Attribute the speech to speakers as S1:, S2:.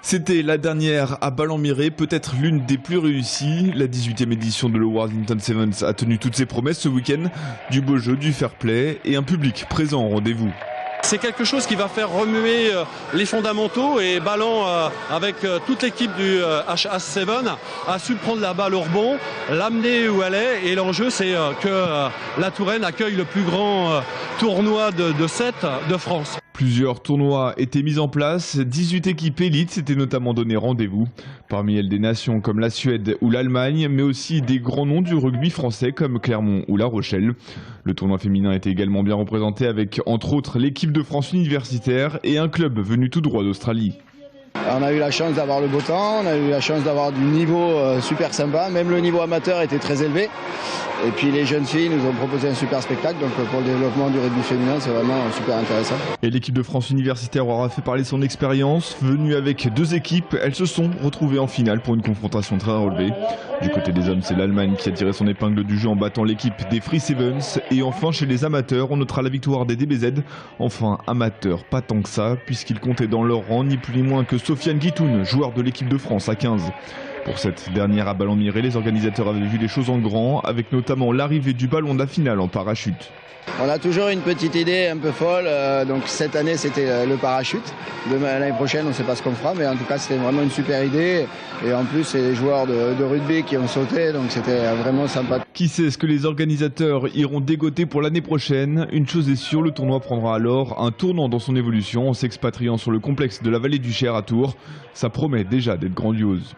S1: C'était la dernière à Ballon-Miré, peut-être l'une des plus réussies. La 18e édition de l'Worthington Sevens a tenu toutes ses promesses ce week-end. Du beau jeu, du fair play et un public présent au rendez-vous.
S2: C'est quelque chose qui va faire remuer les fondamentaux et Ballon, avec toute l'équipe du HS7, a su prendre la balle au rebond, l'amener où elle est. Et l'enjeu, c'est que la Touraine accueille le plus grand tournoi de 7 de France.
S1: Plusieurs tournois étaient mis en place, 18 équipes élites s'étaient notamment donné rendez-vous. Parmi elles des nations comme la Suède ou l'Allemagne, mais aussi des grands noms du rugby français comme Clermont ou La Rochelle. Le tournoi féminin était également bien représenté avec entre autres l'équipe de France universitaire et un club venu tout droit d'Australie.
S3: On a eu la chance d'avoir le beau temps, on a eu la chance d'avoir du niveau super sympa, même le niveau amateur était très élevé. Et puis les jeunes filles nous ont proposé un super spectacle, donc pour le développement du rugby féminin, c'est vraiment super intéressant.
S1: Et l'équipe de France universitaire aura fait parler son expérience. Venue avec deux équipes, elles se sont retrouvées en finale pour une confrontation très relevée. Du côté des hommes, c'est l'Allemagne qui a tiré son épingle du jeu en battant l'équipe des Free Sevens. Et enfin, chez les amateurs, on notera la victoire des DBZ. Enfin, amateurs, pas tant que ça, puisqu'ils comptaient dans leur rang ni plus ni moins que Sofiane Guitoun, joueur de l'équipe de France à 15. Pour cette dernière à Ballon-Miré, les organisateurs avaient vu les choses en grand, avec notamment l'arrivée du ballon de la finale en parachute.
S3: On a toujours une petite idée un peu folle, donc cette année c'était le parachute. L'année prochaine on ne sait pas ce qu'on fera, mais en tout cas c'était vraiment une super idée. Et en plus c'est les joueurs de rugby qui ont sauté, donc c'était vraiment sympa.
S1: Qui sait ce que les organisateurs iront dégoter pour l'année prochaine? Une chose est sûre, le tournoi prendra alors un tournant dans son évolution en s'expatriant sur le complexe de la Vallée du Cher à Tours. Ça promet déjà d'être grandiose.